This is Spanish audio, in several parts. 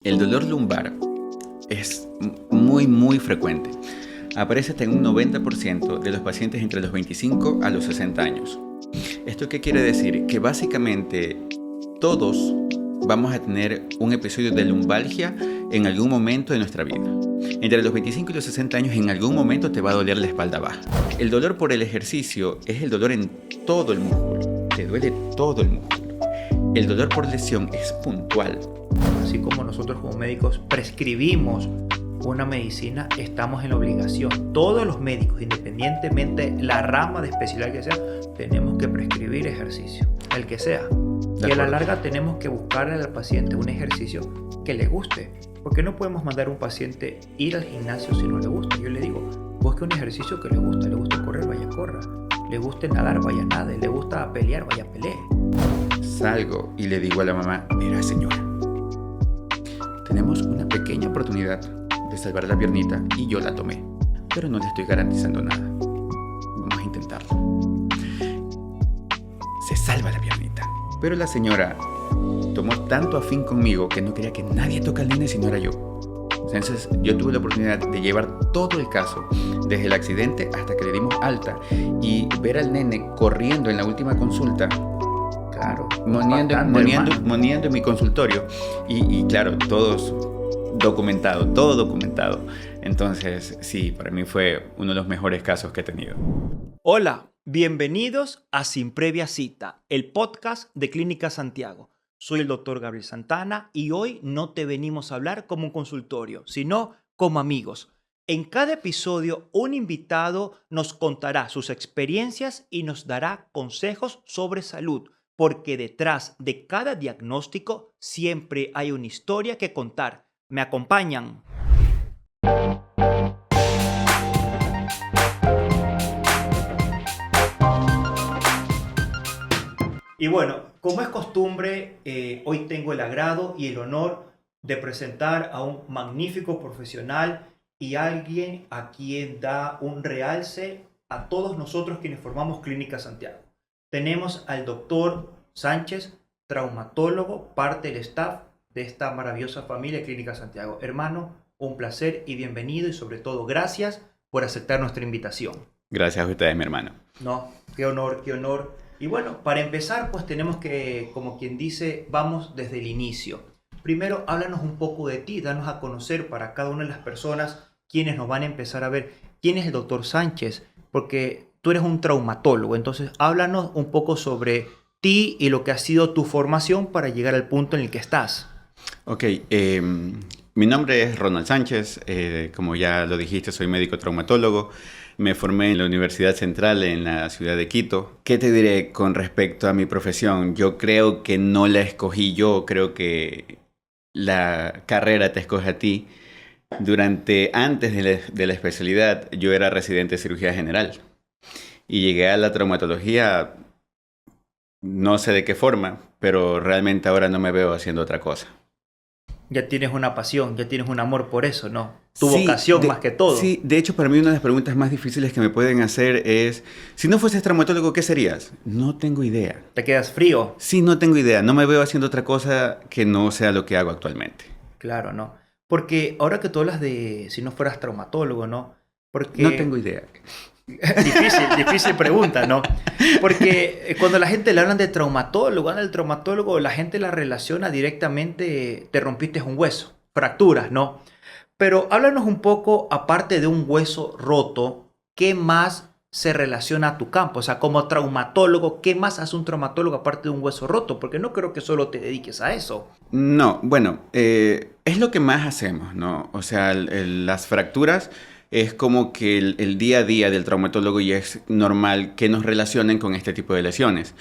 El dolor lumbar es muy frecuente. Aparece hasta en un 90% de los pacientes entre los 25 a los 60 años. ¿Esto qué quiere decir? Que básicamente todos vamos a tener un episodio de lumbalgia en algún momento de nuestra vida. Entre los 25 y los 60 años en algún momento te va a doler la espalda baja. El dolor por el ejercicio es el dolor en todo el músculo. Te duele todo el músculo. El dolor por lesión es puntual. Así como nosotros como médicos prescribimos una medicina, estamos en la obligación. Todos los médicos, independientemente la rama de especialidad que sea, tenemos que prescribir ejercicio, el que sea. Y a la larga tenemos que buscarle al paciente un ejercicio que le guste. Porque no podemos mandar a un paciente ir al gimnasio si no le gusta. Yo le digo, busque un ejercicio que le gusta. Le gusta correr, vaya corra. Le gusta nadar, vaya nade. Le gusta pelear, vaya pelee. Salgo y le digo a la mamá, mira señora, tenemos una pequeña oportunidad de salvar la piernita y yo la tomé, pero no le estoy garantizando nada. Vamos a intentarlo. Se salva la piernita, pero la señora tomó tanto afín conmigo que no quería que nadie toque al nene si no era yo. Entonces yo tuve la oportunidad de llevar todo el caso, desde el accidente hasta que le dimos alta, y ver al nene corriendo en la última consulta. Claro, moneando en mi consultorio y claro, todo documentado. Entonces, sí, para mí fue uno de los mejores casos que he tenido. Hola, bienvenidos a Sin Previa Cita, el podcast de Clínica Santiago. Soy el doctor Gabriel Santana y hoy no te venimos a hablar como un consultorio, sino como amigos. En cada episodio, un invitado nos contará sus experiencias y nos dará consejos sobre salud. Porque detrás de cada diagnóstico siempre hay una historia que contar. ¿Me acompañan? Y bueno, como es costumbre, hoy tengo el agrado y el honor de presentar a un magnífico profesional y alguien a quien da un realce a todos nosotros quienes formamos Clínica Santiago. Tenemos al doctor Sánchez, traumatólogo, parte del staff de esta maravillosa familia Clínica Santiago. Hermano, un placer y bienvenido y sobre todo gracias por aceptar nuestra invitación. Gracias a ustedes, mi hermano. No, qué honor, qué honor. Y bueno, para empezar, pues tenemos que, como quien dice, vamos desde el inicio. Primero, háblanos un poco de ti, danos a conocer para cada una de las personas quienes nos van a empezar a ver quién es el doctor Sánchez, porque tú eres un traumatólogo, entonces háblanos un poco sobre ti y lo que ha sido tu formación para llegar al punto en el que estás. Ok, mi nombre es Ronald Sánchez, como ya lo dijiste, soy médico traumatólogo, me formé en la Universidad Central en la ciudad de Quito. ¿Qué te diré con respecto a mi profesión? Yo creo que no la escogí yo, creo que la carrera te escoge a ti. Antes de la especialidad, yo era residente de cirugía general y llegué a la traumatología, no sé de qué forma, pero realmente ahora no me veo haciendo otra cosa. Ya tienes una pasión, ya tienes un amor por eso, ¿no? Tu vocación más que todo. Sí, de hecho, para mí una de las preguntas más difíciles que me pueden hacer es, si no fueses traumatólogo, ¿qué serías? No tengo idea. ¿Te quedas frío? Sí, no tengo idea. No me veo haciendo otra cosa que no sea lo que hago actualmente. Claro, ¿no? Porque ahora que tú hablas de si no fueras traumatólogo, ¿no? Porque No tengo idea. Difícil pregunta, ¿no? Porque cuando la gente le hablan de traumatólogo, el traumatólogo, la gente la relaciona directamente, te rompiste un hueso, fracturas, ¿no? Pero háblanos un poco, aparte de un hueso roto, ¿qué más se relaciona a tu campo? O sea, como traumatólogo, ¿qué más hace un traumatólogo aparte de un hueso roto? Porque no creo que solo te dediques a eso. No, bueno, es lo que más hacemos, ¿no? O sea, las fracturas es como que el día a día del traumatólogo y es normal que nos relacionen con este tipo de lesiones.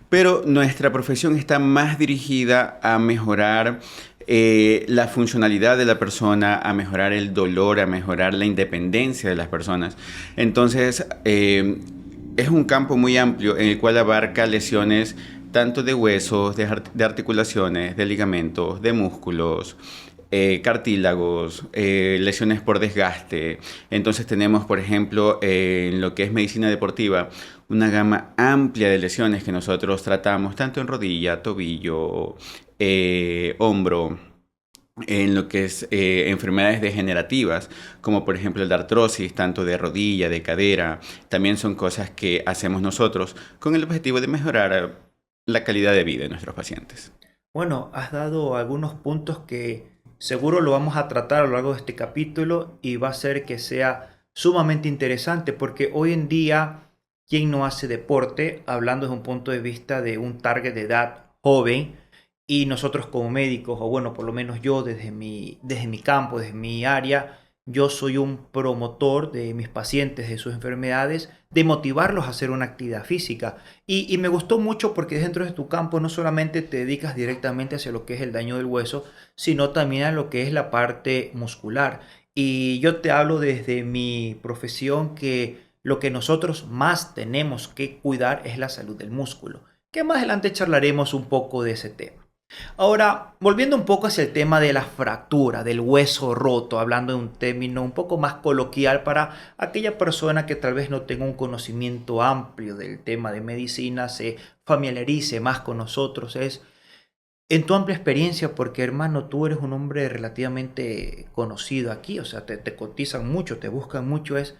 Pero nuestra profesión está más dirigida a mejorar la funcionalidad de la persona, a mejorar el dolor, a mejorar la independencia de las personas. Entonces, es un campo muy amplio en el cual abarca lesiones tanto de huesos, de articulaciones, de ligamentos, de músculos, cartílagos, lesiones por desgaste. Entonces tenemos, por ejemplo, en lo que es medicina deportiva, una gama amplia de lesiones que nosotros tratamos tanto en rodilla, tobillo, hombro, en lo que es enfermedades degenerativas, como por ejemplo la artrosis, tanto de rodilla, de cadera, también son cosas que hacemos nosotros con el objetivo de mejorar la calidad de vida de nuestros pacientes. Bueno, has dado algunos puntos que seguro lo vamos a tratar a lo largo de este capítulo y va a ser que sea sumamente interesante porque hoy en día, ¿quién no hace deporte? Hablando desde un punto de vista de un target de edad joven y nosotros como médicos, o bueno, por lo menos yo desde mi campo, desde mi área, yo soy un promotor de mis pacientes, de sus enfermedades, de motivarlos a hacer una actividad física. Y me gustó mucho porque dentro de tu campo no solamente te dedicas directamente hacia lo que es el daño del hueso, sino también a lo que es la parte muscular. Y yo te hablo desde mi profesión que lo que nosotros más tenemos que cuidar es la salud del músculo, que más adelante charlaremos un poco de ese tema. Ahora, volviendo un poco hacia el tema de la fractura, del hueso roto, hablando de un término un poco más coloquial para aquella persona que tal vez no tenga un conocimiento amplio del tema de medicina, se familiarice más con nosotros, es en tu amplia experiencia, porque hermano, tú eres un hombre relativamente conocido aquí, o sea, te cotizan mucho, te buscan mucho, es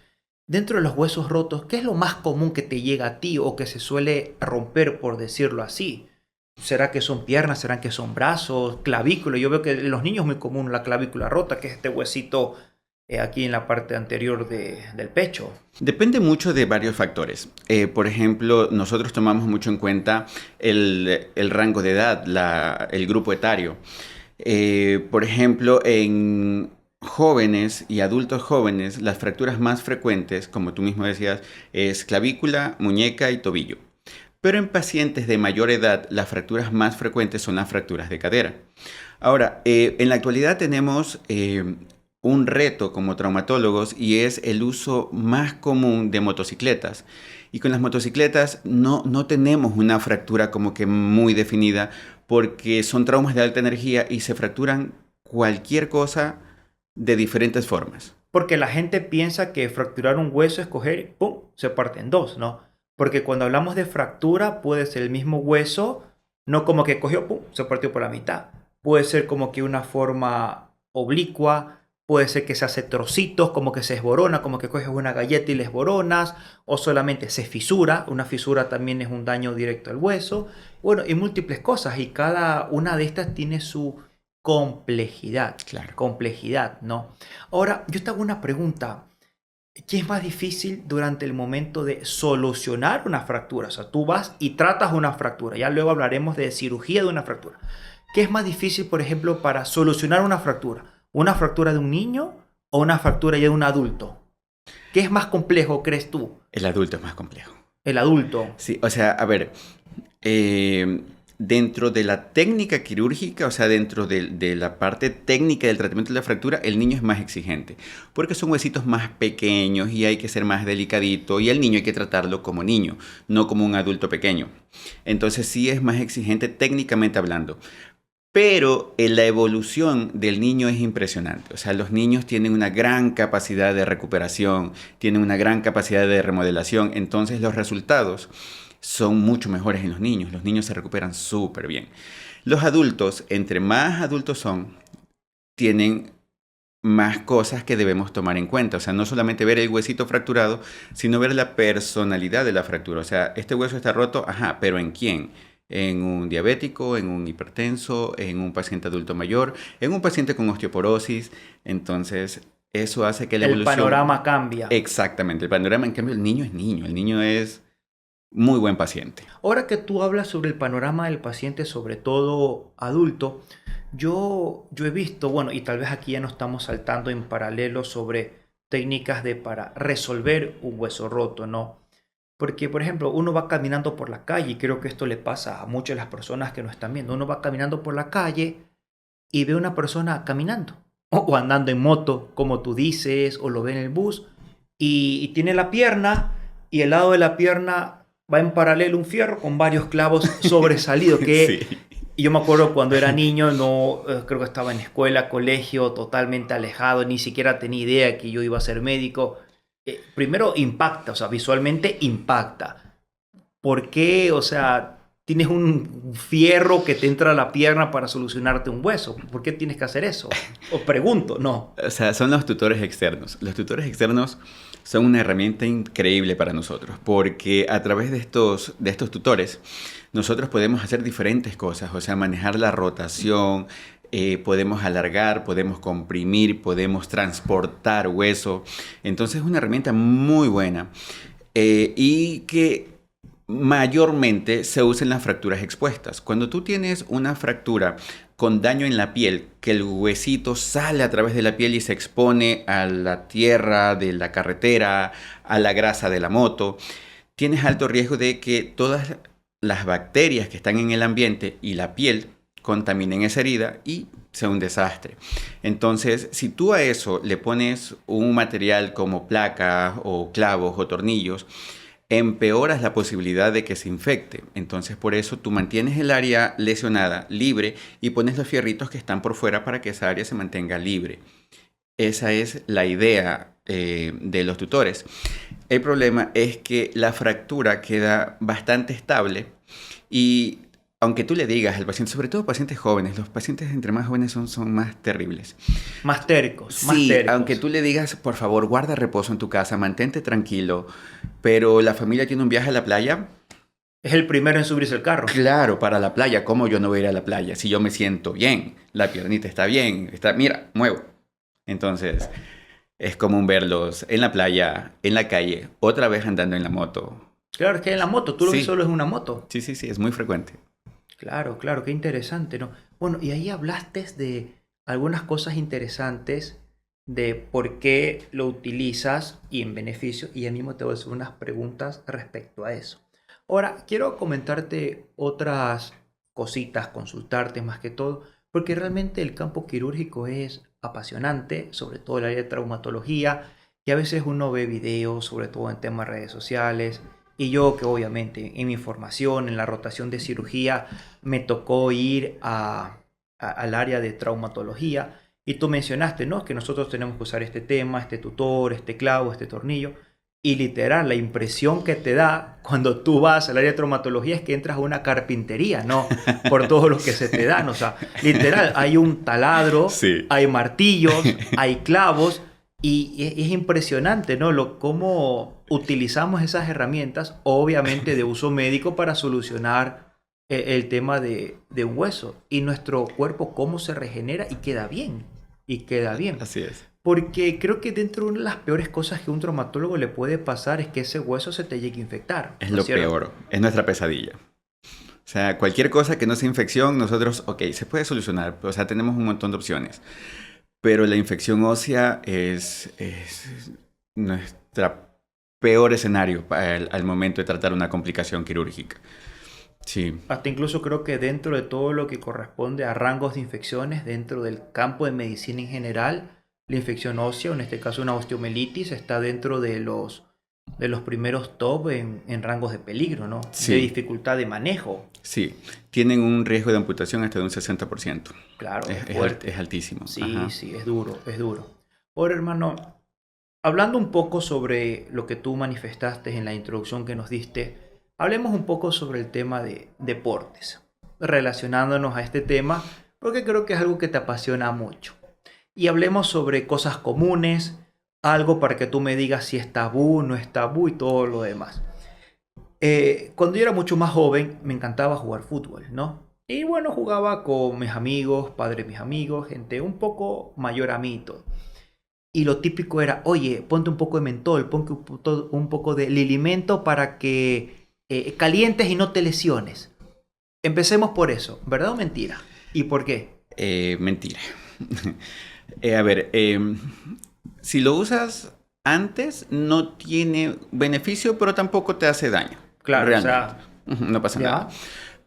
dentro de los huesos rotos, ¿qué es lo más común que te llega a ti o que se suele romper, por decirlo así? ¿Será que son piernas? ¿Será que son brazos? Clavícula. Yo veo que en los niños es muy común la clavícula rota, que es este huesito aquí en la parte anterior del pecho. Depende mucho de varios factores. Por ejemplo, nosotros tomamos mucho en cuenta el rango de edad, el grupo etario. Por ejemplo, en jóvenes y adultos jóvenes, las fracturas más frecuentes, como tú mismo decías, es clavícula, muñeca y tobillo. Pero en pacientes de mayor edad, las fracturas más frecuentes son las fracturas de cadera. Ahora, en la actualidad tenemos un reto como traumatólogos y es el uso más común de motocicletas. Y con las motocicletas no tenemos una fractura como que muy definida porque son traumas de alta energía y se fracturan cualquier cosa de diferentes formas. Porque la gente piensa que fracturar un hueso es coger, ¡pum!, se parte en dos, ¿no? Porque cuando hablamos de fractura puede ser el mismo hueso, no como que cogió, ¡pum!, se partió por la mitad. Puede ser como que una forma oblicua, puede ser que se hace trocitos, como que se esborona, como que coges una galleta y le esboronas, o solamente se fisura. Una fisura también es un daño directo al hueso. Bueno, y múltiples cosas, y cada una de estas tiene su complejidad. Claro. Complejidad, ¿no? Ahora, yo te hago una pregunta. ¿Qué es más difícil durante el momento de solucionar una fractura? O sea, tú vas y tratas una fractura. Ya luego hablaremos de cirugía de una fractura. ¿Qué es más difícil, por ejemplo, para solucionar una fractura? ¿Una fractura de un niño o una fractura ya de un adulto? ¿Qué es más complejo, crees tú? El adulto es más complejo. El adulto. Sí, o sea, a ver, dentro de la técnica quirúrgica, o sea, dentro de la parte técnica del tratamiento de la fractura, el niño es más exigente, porque son huesitos más pequeños y hay que ser más delicadito, y el niño hay que tratarlo como niño, no como un adulto pequeño. Entonces sí es más exigente técnicamente hablando. Pero la evolución del niño es impresionante. O sea, los niños tienen una gran capacidad de recuperación, tienen una gran capacidad de remodelación. Entonces los resultados son mucho mejores en los niños. Los niños se recuperan súper bien. Los adultos, entre más adultos son, tienen más cosas que debemos tomar en cuenta. O sea, no solamente ver el huesito fracturado, sino ver la personalidad de la fractura. O sea, este hueso está roto, ajá, pero ¿en quién? En un diabético, en un hipertenso, en un paciente adulto mayor, en un paciente con osteoporosis. Entonces, eso hace que la evolución... El panorama cambia. Exactamente, el panorama, en cambio, el niño es muy buen paciente. Ahora que tú hablas sobre el panorama del paciente, sobre todo adulto, yo he visto, bueno, y tal vez aquí ya nos estamos saltando en paralelo sobre técnicas para resolver un hueso roto, ¿no? Porque, por ejemplo, uno va caminando por la calle, y creo que esto le pasa a muchas de las personas que nos están viendo. Uno va caminando por la calle y ve a una persona caminando o andando en moto, como tú dices, o lo ve en el bus, y tiene la pierna, y al lado de la pierna va en paralelo un fierro con varios clavos sobresalidos, que Sí. yo me acuerdo cuando era niño, no creo que estaba en escuela, colegio, totalmente alejado, ni siquiera tenía idea que yo iba a ser médico. Primero impacta, o sea, visualmente impacta. ¿Por qué? O sea, tienes un fierro que te entra a la pierna para solucionarte un hueso. ¿Por qué tienes que hacer eso? O pregunto, no. O sea, son los tutores externos. Los tutores externos son una herramienta increíble para nosotros, porque a través de estos tutores, nosotros podemos hacer diferentes cosas, o sea, manejar la rotación, podemos alargar, podemos comprimir, podemos transportar hueso. Entonces es una herramienta muy buena y que mayormente se usa en las fracturas expuestas. Cuando tú tienes una fractura con daño en la piel, que el huesito sale a través de la piel y se expone a la tierra de la carretera, a la grasa de la moto, tienes alto riesgo de que todas las bacterias que están en el ambiente y la piel contaminen esa herida y sea un desastre. Entonces, si tú a eso le pones un material como placas o clavos o tornillos, empeoras la posibilidad de que se infecte. Entonces, por eso tú mantienes el área lesionada libre y pones los fierritos que están por fuera para que esa área se mantenga libre. Esa es la idea de los tutores. El problema es que la fractura queda bastante estable y aunque tú le digas al paciente, sobre todo pacientes jóvenes, los pacientes entre más jóvenes son más terribles. Más tercos, más Sí, tercos. aunque tú le digas, por favor, guarda reposo en tu casa, mantente tranquilo, pero la familia tiene un viaje a la playa. Es el primero en subirse el carro. Claro, para la playa, ¿cómo yo no voy a ir a la playa? Si yo me siento bien, la piernita está bien, mira, muevo. Entonces, es común verlos en la playa, en la calle, otra vez andando en la moto. Claro, es que en la moto, tú lo ves Sí. solo es una moto. Sí, es muy frecuente. Claro, claro, qué interesante, ¿no? Bueno, y ahí hablaste de algunas cosas interesantes de por qué lo utilizas y en beneficio, y ya mismo te voy a hacer unas preguntas respecto a eso. Ahora, quiero comentarte otras cositas, consultarte más que todo, porque realmente el campo quirúrgico es apasionante, sobre todo el área de traumatología, y a veces uno ve videos, sobre todo en temas de redes sociales, y yo que obviamente en mi formación, en la rotación de cirugía, me tocó ir al área de traumatología. Y tú mencionaste, ¿no? Que nosotros tenemos que usar este tema, este tutor, este clavo, este tornillo. Y literal, la impresión que te da cuando tú vas al área de traumatología es que entras a una carpintería, ¿no? Por todo lo que se te dan. O sea, literal, hay un taladro, Sí. hay martillos, hay clavos. Y es impresionante, ¿no? Cómo utilizamos esas herramientas, obviamente de uso médico, para solucionar el tema de un hueso. Y nuestro cuerpo, cómo se regenera y queda bien. Y queda bien. Así es. Porque creo que dentro de una de las peores cosas que a un traumatólogo le puede pasar es que ese hueso se te llegue a infectar. Es ¿no lo cierto? peor, es nuestra pesadilla. O sea, cualquier cosa que no sea infección, nosotros, ok, se puede solucionar. O sea, tenemos un montón de opciones. Pero la infección ósea es nuestro peor escenario al momento de tratar una complicación quirúrgica. Sí, Hasta incluso creo que dentro de todo lo que corresponde a rangos de infecciones, dentro del campo de medicina en general, la infección ósea, o en este caso una osteomelitis, está dentro de los primeros top en rangos de peligro, ¿no? Sí. De dificultad de manejo. sí. Tienen un riesgo de amputación hasta de un 60%. Claro, Es fuerte. es altísimo. Sí, Ajá. sí, es duro, es duro. Ahora, hermano, hablando un poco sobre lo que tú manifestaste en la introducción que nos diste, hablemos un poco sobre el tema de deportes, relacionándonos a este tema, porque creo que es algo que te apasiona mucho. Y hablemos sobre cosas comunes, algo para que tú me digas si es tabú, no es tabú y todo lo demás. Cuando yo era mucho más joven, me encantaba jugar fútbol, ¿no? Y bueno, jugaba con mis amigos, padres de mis amigos, gente un poco mayor a mí y todo. Y lo típico era, oye, ponte un poco de mentol, ponte un poco de lilimento para que calientes y no te lesiones. Empecemos por eso, ¿verdad o mentira? ¿Y por qué? Mentira. A ver, si lo usas antes, no tiene beneficio, pero tampoco te hace daño. Claro, Realmente. o sea, Ujú, no pasa ¿ya? nada.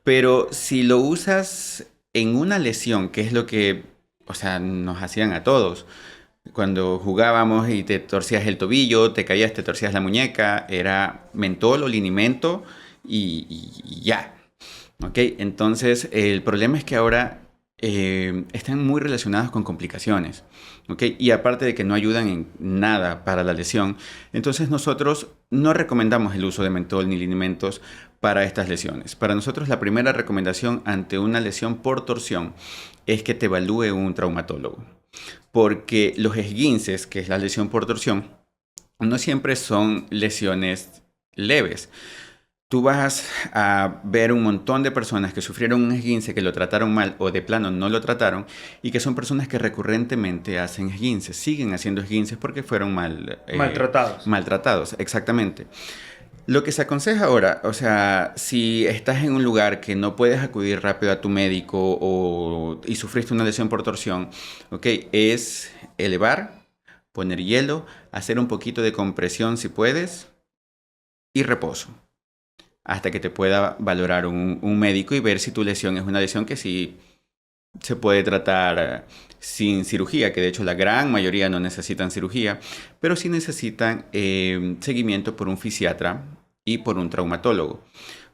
Pero si lo usas en una lesión, que es lo que, o sea, nos hacían a todos, cuando jugábamos y te torcías el tobillo, te caías, te torcías la muñeca, era mentol o linimento y ya. ¿Ok? Entonces, el problema es que ahora están muy relacionados con complicaciones. ¿Ok? Y aparte de que no ayudan en nada para la lesión, entonces nosotros no recomendamos el uso de mentol ni linimentos para estas lesiones. Para nosotros la primera recomendación ante una lesión por torsión es que te evalúe un traumatólogo, porque los esguinces, que es la lesión por torsión, no siempre son lesiones leves. Tú vas a ver un montón de personas que sufrieron un esguince, que lo trataron mal o de plano no lo trataron, y que son personas que recurrentemente hacen esguinces, siguen haciendo esguinces porque fueron Maltratados. maltratados, exactamente. Lo que se aconseja ahora, o sea, si estás en un lugar que no puedes acudir rápido a tu médico y sufriste una lesión por torsión, ¿ok? Es elevar, poner hielo, hacer un poquito de compresión si puedes y reposo hasta que te pueda valorar un médico y ver si tu lesión es una lesión que sí se puede tratar sin cirugía, que de hecho la gran mayoría no necesitan cirugía, pero sí necesitan seguimiento por un fisiatra y por un traumatólogo,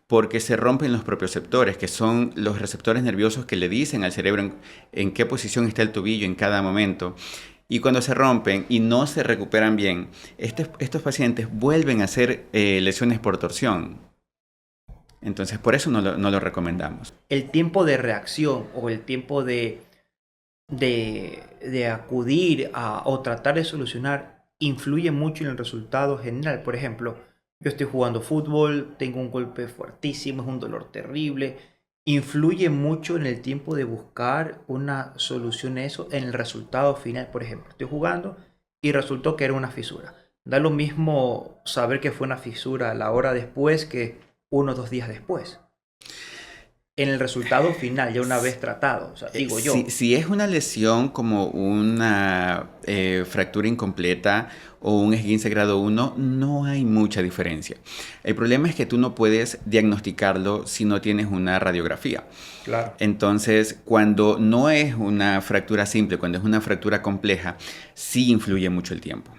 porque se rompen los propioceptores, que son los receptores nerviosos que le dicen al cerebro en qué posición está el tobillo en cada momento. Y cuando se rompen y no se recuperan bien, estos pacientes vuelven a hacer lesiones por torsión. Entonces, por eso no lo recomendamos. El tiempo de reacción o el tiempo de acudir o tratar de solucionar influye mucho en el resultado general. Por ejemplo, yo estoy jugando fútbol, tengo un golpe fuertísimo, es un dolor terrible. Influye mucho en el tiempo de buscar una solución a eso, en el resultado final. Por ejemplo, estoy jugando y resultó que era una fisura. Da lo mismo saber que fue una fisura a la hora después que 1 o 2 días después. En el resultado final, ya una vez tratado, o sea, digo yo. Si es una lesión como una fractura incompleta o un esguince grado 1, no hay mucha diferencia. El problema es que tú no puedes diagnosticarlo si no tienes una radiografía. Claro. Entonces, cuando no es una fractura simple, cuando es una fractura compleja, sí influye mucho el tiempo.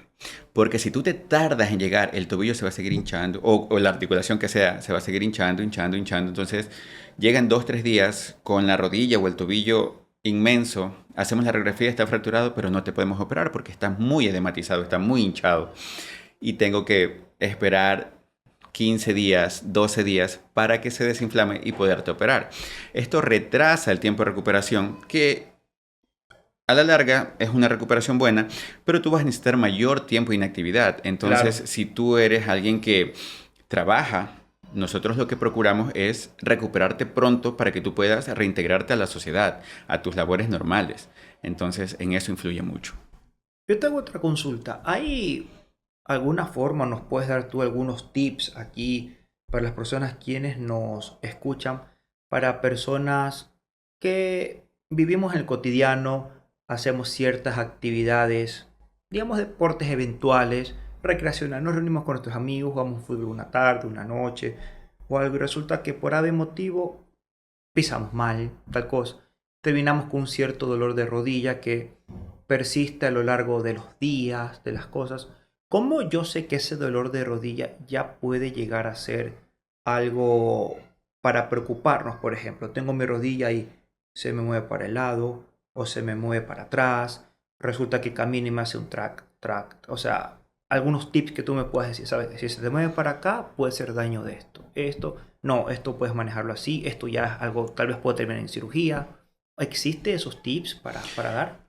Porque si tú te tardas en llegar, el tobillo se va a seguir hinchando, o la articulación que sea, se va a seguir hinchando. Entonces, llegan 2, 3 días con la rodilla o el tobillo inmenso. Hacemos la radiografía, está fracturado, pero no te podemos operar porque está muy edematizado, está muy hinchado. Y tengo que esperar 15 días, 12 días para que se desinflame y poderte operar. Esto retrasa el tiempo de recuperación, que a la larga es una recuperación buena, pero tú vas a necesitar mayor tiempo de inactividad. Entonces, Claro. si tú eres alguien que trabaja, nosotros lo que procuramos es recuperarte pronto para que tú puedas reintegrarte a la sociedad, a tus labores normales. Entonces, en eso influye mucho. Yo te hago otra consulta. ¿Hay alguna forma, nos puedes dar tú algunos tips aquí para las personas quienes nos escuchan, para personas que vivimos en el cotidiano, hacemos ciertas actividades, digamos deportes eventuales, recreacional, nos reunimos con nuestros amigos, jugamos fútbol una tarde, una noche o algo y resulta que por algún motivo pisamos mal, tal cosa, terminamos con un cierto dolor de rodilla que persiste a lo largo de los días, de las cosas? ¿Cómo yo sé que ese dolor de rodilla ya puede llegar a ser algo para preocuparnos? Por ejemplo, tengo mi rodilla y se me mueve para el lado o se me mueve para atrás, resulta que camina y me hace un track, track. O sea, algunos tips que tú me puedas decir, ¿sabes? Si se te mueve para acá, puede ser daño de esto. Esto, no, esto puedes manejarlo así, esto ya es algo, tal vez puede terminar en cirugía. ¿Existe esos tips para dar?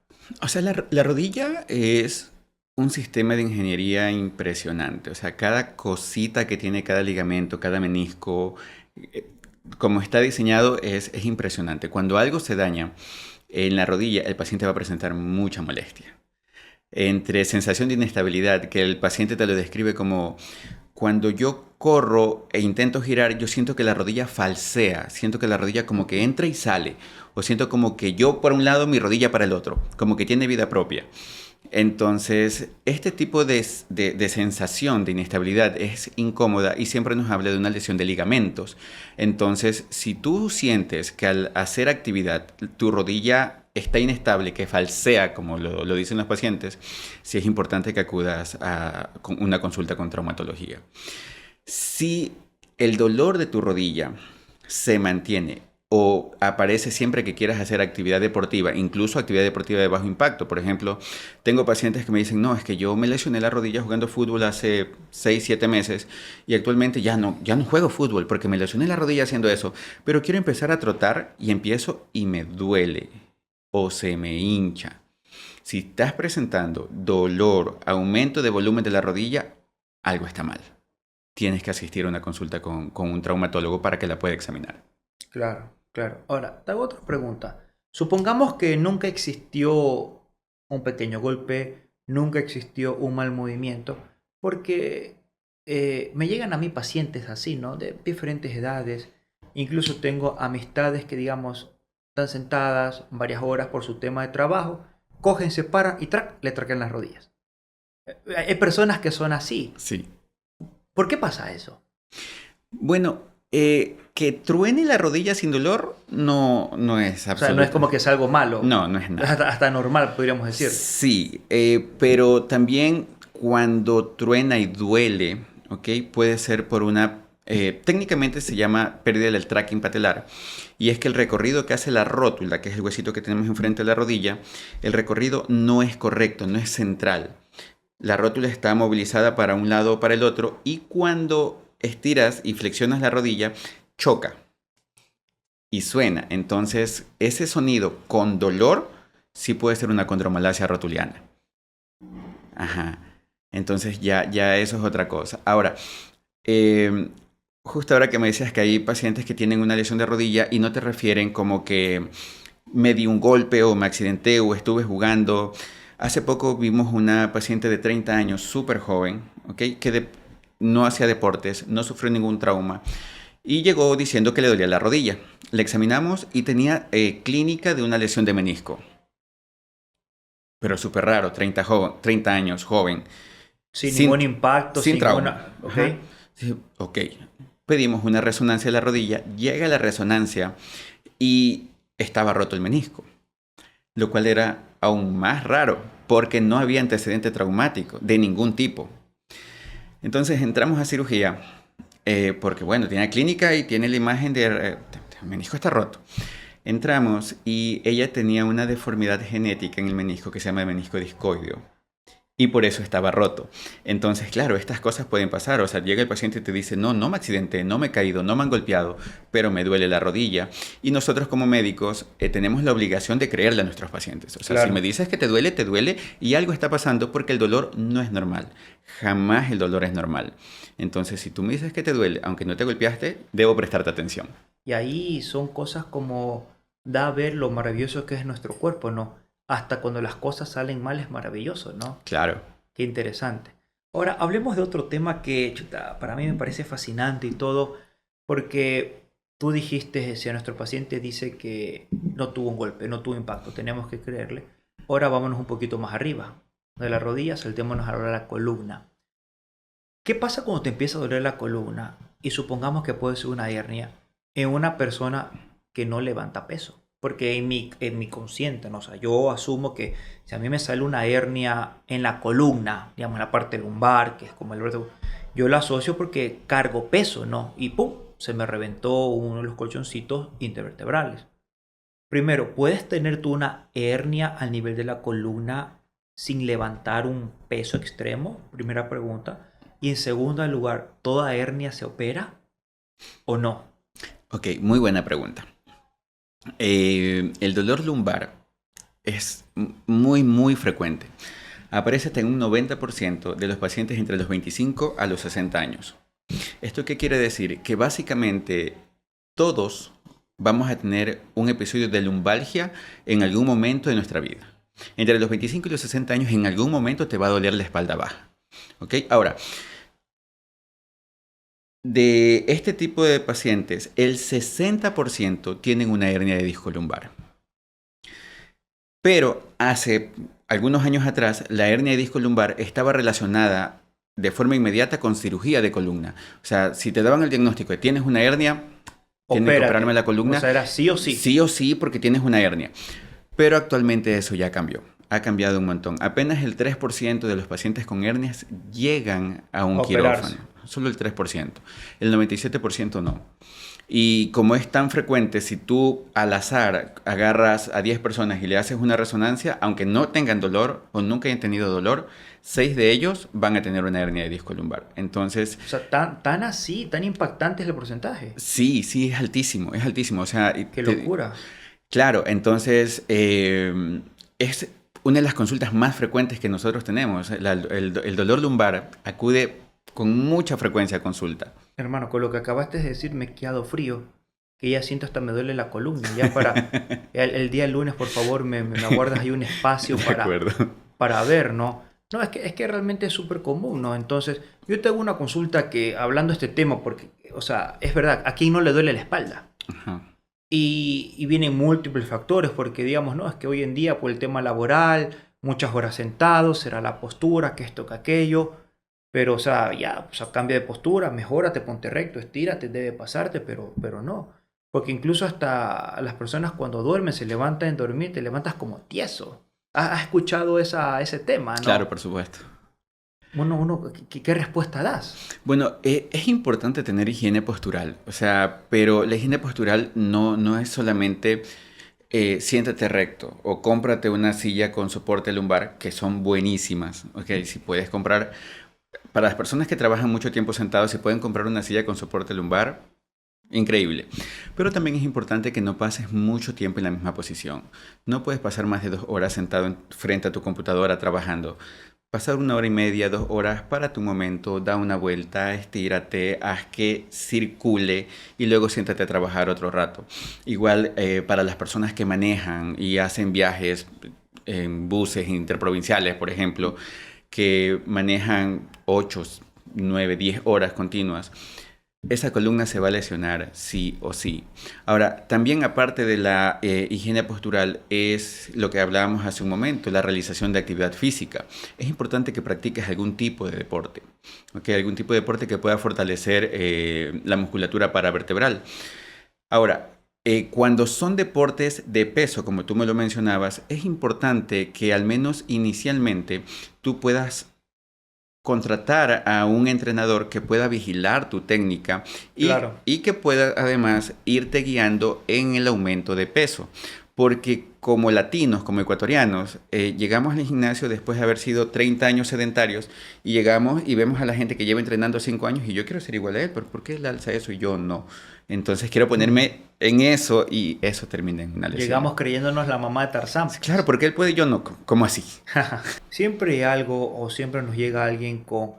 O sea, la rodilla es un sistema de ingeniería impresionante. O sea, cada cosita que tiene cada ligamento, cada menisco, eh, como está diseñado, es impresionante. Cuando algo se daña en la rodilla, el paciente va a presentar mucha molestia. Entre sensación de inestabilidad, que el paciente te lo describe como cuando yo corro e intento girar, yo siento que la rodilla falsea, siento que la rodilla como que entra y sale, o siento como que yo por un lado, mi rodilla para el otro, como que tiene vida propia. Entonces, este tipo de sensación de inestabilidad es incómoda y siempre nos habla de una lesión de ligamentos. Entonces, si tú sientes que al hacer actividad tu rodilla está inestable, que falsea, como lo dicen los pacientes, sí es importante que acudas a una consulta con traumatología. Si el dolor de tu rodilla se mantiene o aparece siempre que quieras hacer actividad deportiva, incluso actividad deportiva de bajo impacto. Por ejemplo, tengo pacientes que me dicen, no, es que yo me lesioné la rodilla jugando fútbol hace 6 7 meses y actualmente ya no juego fútbol porque me lesioné la rodilla haciendo eso, pero quiero empezar a trotar y empiezo y me duele o se me hincha. Si estás presentando dolor, aumento de volumen de la rodilla, algo está mal. Tienes que asistir a una consulta con un traumatólogo para que la pueda examinar. Claro, claro. Ahora, te hago otra pregunta. Supongamos que nunca existió un pequeño golpe, nunca existió un mal movimiento, porque me llegan a mí pacientes así, ¿no? De diferentes edades. Incluso tengo amistades que, digamos, están sentadas varias horas por su tema de trabajo, cogen, se paran y ¡trac! Le tracan las rodillas. Hay personas que son así. Sí. ¿Por qué pasa eso? Bueno, que truene la rodilla sin dolor no es O sea, absoluto. no es como que es algo malo. No es nada. Hasta normal, podríamos decir. Sí, pero también cuando truena y duele, ¿ok? Puede ser por técnicamente se llama pérdida del tracking patelar. Y es que el recorrido que hace la rótula, que es el huesito que tenemos enfrente de la rodilla, el recorrido no es correcto, no es central. La rótula está movilizada para un lado o para el otro y cuando estiras y flexionas la rodilla, choca y suena. Entonces, ese sonido con dolor sí puede ser una condromalacia rotuliana. Ajá. Entonces, ya eso es otra cosa. Ahora, justo ahora que me decías que hay pacientes que tienen una lesión de rodilla y no te refieren como que me di un golpe o me accidenté o estuve jugando. Hace poco vimos una paciente de 30 años, súper joven, ¿ok? Que no hacía deportes, no sufrió ningún trauma y llegó diciendo que le dolía la rodilla. Le examinamos y tenía clínica de una lesión de menisco. Pero súper raro, 30 años, joven. Sin ningún impacto, sin trauma. ninguna... Ok. Ajá. Sí, ok. Pedimos una resonancia de la rodilla, llega la resonancia y estaba roto el menisco. Lo cual era aún más raro, porque no había antecedente traumático de ningún tipo. Entonces entramos a cirugía, porque bueno, tiene clínica y tiene la imagen de el menisco está roto. Entramos y ella tenía una deformidad genética en el menisco que se llama menisco discoideo. Y por eso estaba roto. Entonces, claro, estas cosas pueden pasar. O sea, llega el paciente y te dice, no me accidenté, no me he caído, no me han golpeado, pero me duele la rodilla. Y nosotros como médicos tenemos la obligación de creerle a nuestros pacientes. O sea, Claro. si me dices que te duele y algo está pasando porque el dolor no es normal. Jamás el dolor es normal. Entonces, si tú me dices que te duele, aunque no te golpeaste, debo prestarte atención. Y ahí son cosas como da a ver lo maravilloso que es nuestro cuerpo, ¿no? Hasta cuando las cosas salen mal es maravilloso, ¿no? Claro. Qué interesante. Ahora, hablemos de otro tema que chuta, para mí me parece fascinante y todo, porque tú dijiste, si a nuestro paciente dice que no tuvo un golpe, no tuvo impacto, tenemos que creerle. Ahora vámonos un poquito más arriba. De la rodilla, saltémonos ahora a la columna. ¿Qué pasa cuando te empieza a doler la columna? Y supongamos que puede ser una hernia en una persona que no levanta peso. Porque en mi consciente, ¿no? O sea, yo asumo que si a mí me sale una hernia en la columna, digamos, en la parte lumbar, que es como el vértebro, yo lo asocio porque cargo peso, ¿no? Y ¡pum! Se me reventó uno de los colchoncitos intervertebrales. Primero, ¿puedes tener tú una hernia al nivel de la columna sin levantar un peso extremo? Primera pregunta. Y en segundo lugar, ¿toda hernia se opera o no? Ok, muy buena pregunta. El dolor lumbar es muy frecuente. Aparece hasta en un 90% de los pacientes entre los 25 a los 60 años. ¿Esto qué quiere decir? Que básicamente todos vamos a tener un episodio de lumbalgia en algún momento de nuestra vida. Entre los 25 y los 60 años en algún momento te va a doler la espalda baja. ¿Ok? Ahora, de este tipo de pacientes, el 60% tienen una hernia de disco lumbar. Pero hace algunos años atrás, la hernia de disco lumbar estaba relacionada de forma inmediata con cirugía de columna. O sea, si te daban el diagnóstico de tienes una hernia, tienes que operarme la columna. O sea, era sí o sí. Sí o sí, porque tienes una hernia. Pero actualmente eso ya cambió. Ha cambiado un montón. Apenas el 3% de los pacientes con hernias llegan a un Operarse. quirófano. Solo el 3%. El 97% no. Y como es tan frecuente, si tú al azar agarras a 10 personas y le haces una resonancia, aunque no tengan dolor o nunca hayan tenido dolor, 6 de ellos van a tener una hernia de disco lumbar. Entonces, O sea, tan así, tan impactante es el porcentaje. sí, sí, es altísimo, es altísimo. O sea, Qué locura. claro, entonces es una de las consultas más frecuentes que nosotros tenemos. El dolor lumbar acude con mucha frecuencia a consulta. Hermano, con lo que acabaste de decir me he quedado frío. Que ya siento hasta me duele la columna. Ya para el día lunes, por favor, me aguardas ahí un espacio De acuerdo. para ver, ¿no? No, es que realmente es súper común, ¿no? Entonces, yo te hago una consulta que, hablando de este tema, porque, o sea, es verdad, ¿a quién no le duele la espalda? Ajá. Y vienen múltiples factores, porque digamos, no, es que hoy en día por el tema laboral, muchas horas sentados, será la postura, que esto, que aquello, pero o sea, ya, o sea, cambia de postura, mejórate, ponte recto, estírate, debe pasarte, pero no. Porque incluso hasta las personas cuando duermen se levantan en dormir, te levantas como tieso. ¿Has escuchado ese tema, Claro, no? por supuesto. ¿Qué respuesta das? Bueno, es importante tener higiene postural, o sea, pero la higiene postural no es solamente siéntate recto o cómprate una silla con soporte lumbar, que son buenísimas, ¿ok? Si puedes comprar, para las personas que trabajan mucho tiempo sentados, si pueden comprar una silla con soporte lumbar, increíble. Pero también es importante que no pases mucho tiempo en la misma posición. No puedes pasar más de 2 horas sentado frente a tu computadora trabajando. Pasar 1 hora y media, 2 horas para tu momento, da una vuelta, estírate, haz que circule y luego siéntate a trabajar otro rato. Igual para las personas que manejan y hacen viajes en buses interprovinciales, por ejemplo, que manejan 8, 9, 10 horas continuas, esa columna se va a lesionar sí o sí. Ahora, también aparte de la higiene postural es lo que hablábamos hace un momento, la realización de actividad física. Es importante que practiques algún tipo de deporte, ¿ok? Algún tipo de deporte que pueda fortalecer la musculatura paravertebral. Ahora, cuando son deportes de peso, como tú me lo mencionabas, es importante que al menos inicialmente tú puedas contratar a un entrenador que pueda vigilar tu técnica Claro. y que pueda además irte guiando en el aumento de peso. Porque como latinos, como ecuatorianos, llegamos al gimnasio después de haber sido 30 años sedentarios y llegamos y vemos a la gente que lleva entrenando 5 años y yo quiero ser igual a él, pero ¿por qué él alza eso y yo no? Entonces quiero Mm. ponerme en eso y eso termina en una lesión. Llegamos creyéndonos la mamá de Tarzán, Claro, pues. porque él puede y yo no. ¿Cómo así? Siempre hay algo o siempre nos llega alguien con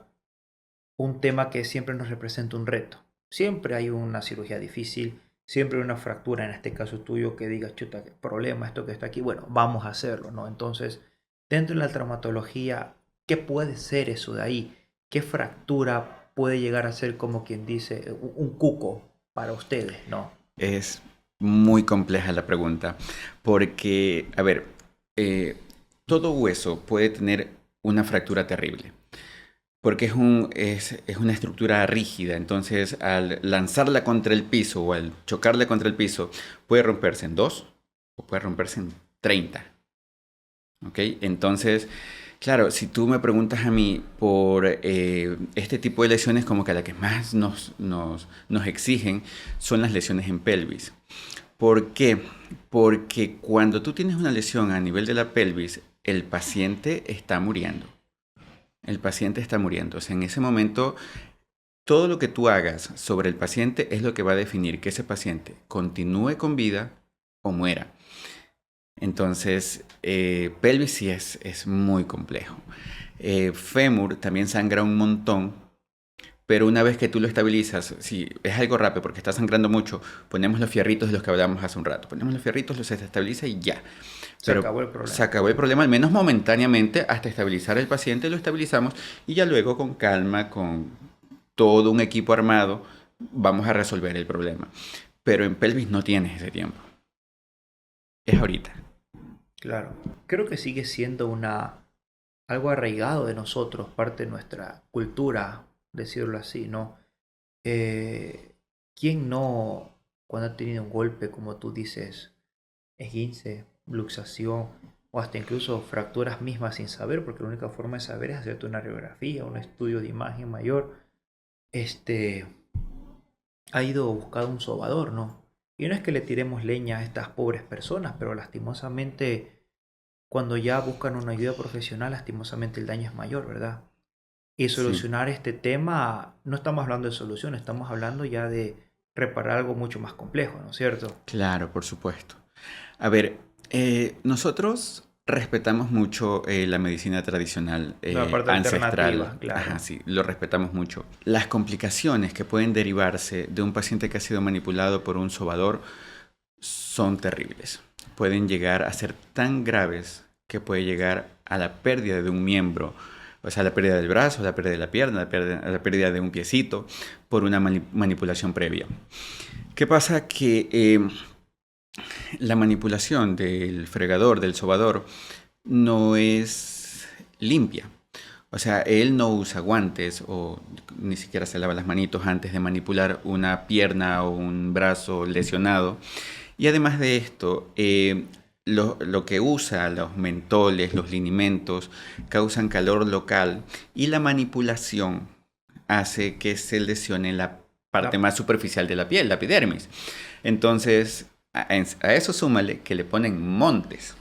un tema que siempre nos representa un reto. Siempre hay una cirugía difícil, siempre hay una fractura, en este caso tuyo, que digas, chuta, qué problema esto que está aquí. Bueno, vamos a hacerlo, ¿no? Entonces, dentro de la traumatología, ¿qué puede ser eso de ahí? ¿Qué fractura puede llegar a ser, como quien dice, un cuco para ustedes, ¿no? Es muy compleja la pregunta, porque, a ver, eh, todo hueso puede tener una fractura terrible, porque es una estructura rígida, entonces al lanzarla contra el piso o al chocarla contra el piso, puede romperse en dos o puede romperse en 30. ¿Ok? Entonces, claro, si tú me preguntas a mí por este tipo de lesiones, como que la que más nos exigen son las lesiones en pelvis. ¿Por qué? Porque cuando tú tienes una lesión a nivel de la pelvis, el paciente está muriendo. El paciente está muriendo. O sea, en ese momento, todo lo que tú hagas sobre el paciente es lo que va a definir que ese paciente continúe con vida o muera. Entonces, pelvis sí es muy complejo. Fémur también sangra un montón, pero una vez que tú lo estabilizas, si es algo rápido porque está sangrando mucho, ponemos los fierritos de los que hablábamos hace un rato. Ponemos los fierritos, los se estabiliza y ya. Se Pero acabó el se problema. acabó el problema, al menos momentáneamente, hasta estabilizar el paciente, lo estabilizamos y ya luego con calma, con todo un equipo armado, vamos a resolver el problema. Pero en pelvis no tienes ese tiempo. Es ahorita. Claro. Creo que sigue siendo algo arraigado de nosotros, parte de nuestra cultura, decirlo así, ¿no? Eh, ¿Quién no, cuando ha tenido un golpe, como tú dices, esguince, luxación, o hasta incluso fracturas mismas sin saber, porque la única forma de saber es hacerte una radiografía, un estudio de imagen mayor, este, ha ido buscando un sobador, ¿no? Y no es que le tiremos leña a estas pobres personas, pero lastimosamente, cuando ya buscan una ayuda profesional, lastimosamente el daño es mayor, ¿verdad? Y Sí, solucionar este tema, no estamos hablando de solución, estamos hablando ya de reparar algo mucho más complejo, ¿no es cierto? claro, por supuesto. A ver, nosotros respetamos mucho la medicina tradicional La parte ancestral. alternativa, Ajá, claro. sí, lo respetamos mucho. Las complicaciones que pueden derivarse de un paciente que ha sido manipulado por un sobador son terribles. Pueden llegar a ser tan graves que puede llegar a la pérdida de un miembro, o sea, la pérdida del brazo, la pérdida de la pierna, la pérdida de un piecito por una manipulación previa. ¿Qué pasa? Que la manipulación del fregador, del sobador, no es limpia. O sea, él no usa guantes o ni siquiera se lava las manitos antes de manipular una pierna o un brazo lesionado. Y además de esto, lo que usa, los mentoles, los linimentos, causan calor local y la manipulación hace que se lesione la parte La- más superficial de la piel, la epidermis. Entonces, a eso súmale que le ponen montes,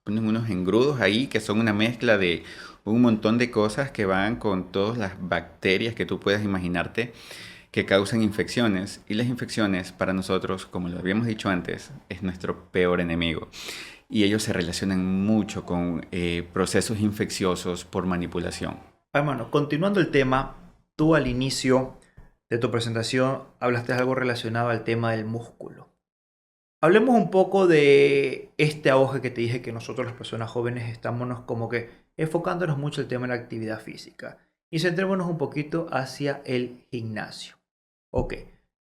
ponen unos engrudos ahí que son una mezcla de un montón de cosas que van con todas las bacterias que tú puedas imaginarte que causan infecciones. Y las infecciones para nosotros, como lo habíamos dicho antes, es nuestro peor enemigo. Y ellos se relacionan mucho con procesos infecciosos por manipulación. Hermano, continuando el tema, tú al inicio de tu presentación hablaste de algo relacionado al tema del músculo. Hablemos un poco de este auge que te dije que nosotros las personas jóvenes estamos como que enfocándonos mucho en el tema de la actividad física y centrémonos un poquito hacia el gimnasio. Ok,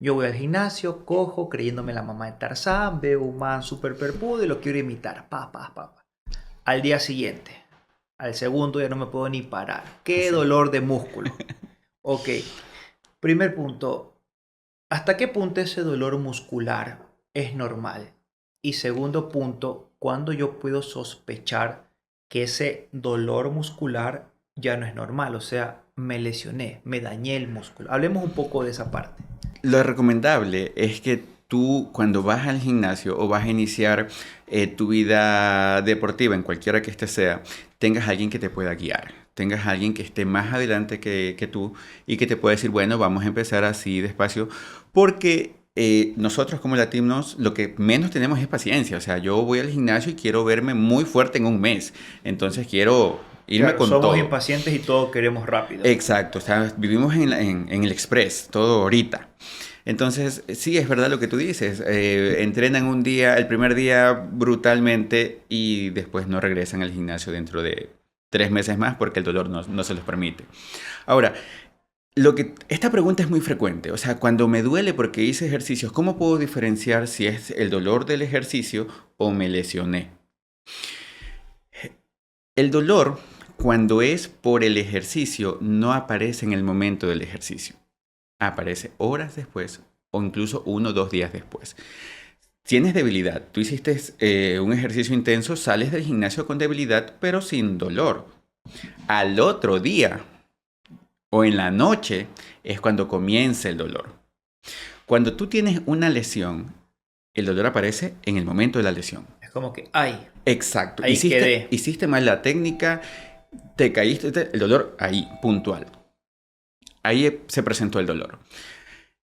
yo voy al gimnasio, cojo, creyéndome la mamá de Tarzán, veo un man super perpudo y lo quiero imitar. Pa, pa, pa, pa. Al día siguiente, al segundo ya no me puedo ni parar. Qué Sí. dolor de músculo. Ok, primer punto. ¿Hasta qué punto ese dolor muscular es normal? Y segundo punto, ¿cuándo yo puedo sospechar que ese dolor muscular ya no es normal? O sea, me lesioné, me dañé el músculo. Hablemos un poco de esa parte. Lo recomendable es que tú cuando vas al gimnasio o vas a iniciar tu vida deportiva, en cualquiera que este sea, tengas alguien que te pueda guiar, tengas alguien que esté más adelante que tú y que te pueda decir, bueno, vamos a empezar así despacio, porque nosotros como latinos lo que menos tenemos es paciencia. O sea, yo voy al gimnasio y quiero verme muy fuerte en un mes, entonces quiero irme Claro, con somos todo. impacientes y todo queremos rápido. Exacto, o sea, vivimos en el express, todo ahorita. Entonces, sí, es verdad lo que tú dices. Entrenan un día, el primer día brutalmente y después no regresan al gimnasio dentro de 3 meses más porque el dolor no se los permite. Ahora, esta pregunta es muy frecuente. O sea, cuando me duele porque hice ejercicios, ¿cómo puedo diferenciar si es el dolor del ejercicio o me lesioné? El dolor, cuando es por el ejercicio, no aparece en el momento del ejercicio. Aparece horas después o incluso 1 o 2 días después. Tienes debilidad, tú hiciste un ejercicio intenso, sales del gimnasio con debilidad, pero sin dolor. Al otro día o en la noche es cuando comienza el dolor. Cuando tú tienes una lesión, el dolor aparece en el momento de la lesión. Es como que, ay, Exacto. ahí Hiciste, quedé. hiciste mal la técnica, te caíste, el dolor ahí, puntual. Ahí se presentó el dolor.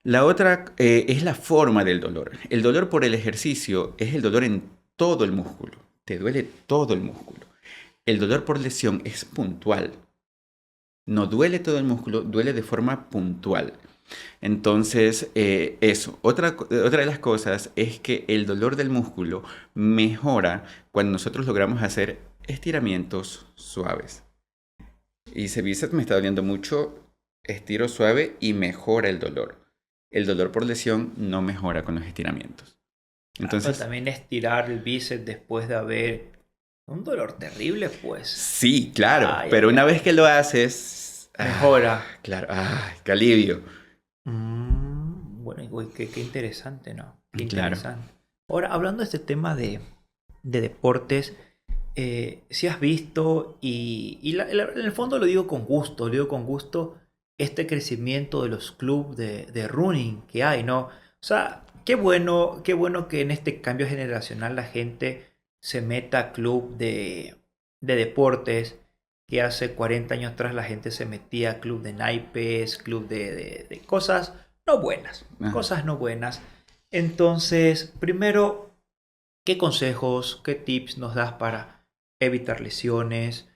La otra es la forma del dolor. El dolor por el ejercicio es el dolor en todo el músculo. Te duele todo el músculo. El dolor por lesión es puntual. No duele todo el músculo, duele de forma puntual. Entonces, eso. Otra de las cosas es que el dolor del músculo mejora cuando nosotros logramos hacer estiramientos suaves. Y se dice, me está doliendo mucho, estiro suave y mejora el dolor. El dolor por lesión no mejora con los estiramientos. Ah, pero Entonces, también estirar el bíceps después de haber un dolor terrible, pues. sí, claro, Ay, pero ay, una ay. vez que lo haces, Mejora. claro, qué alivio. Bueno, y güey, qué interesante, ¿no? Qué Claro. interesante. Ahora, hablando de este tema de deportes, si has visto, en el fondo lo digo con gusto, este crecimiento de los clubes de running que hay, ¿no? O sea, qué bueno que en este cambio generacional la gente se meta a club de deportes, que hace 40 años atrás la gente se metía a club de naipes, club de cosas no buenas, Ajá. cosas no buenas. Entonces, primero, ¿qué consejos, qué tips nos das para evitar lesiones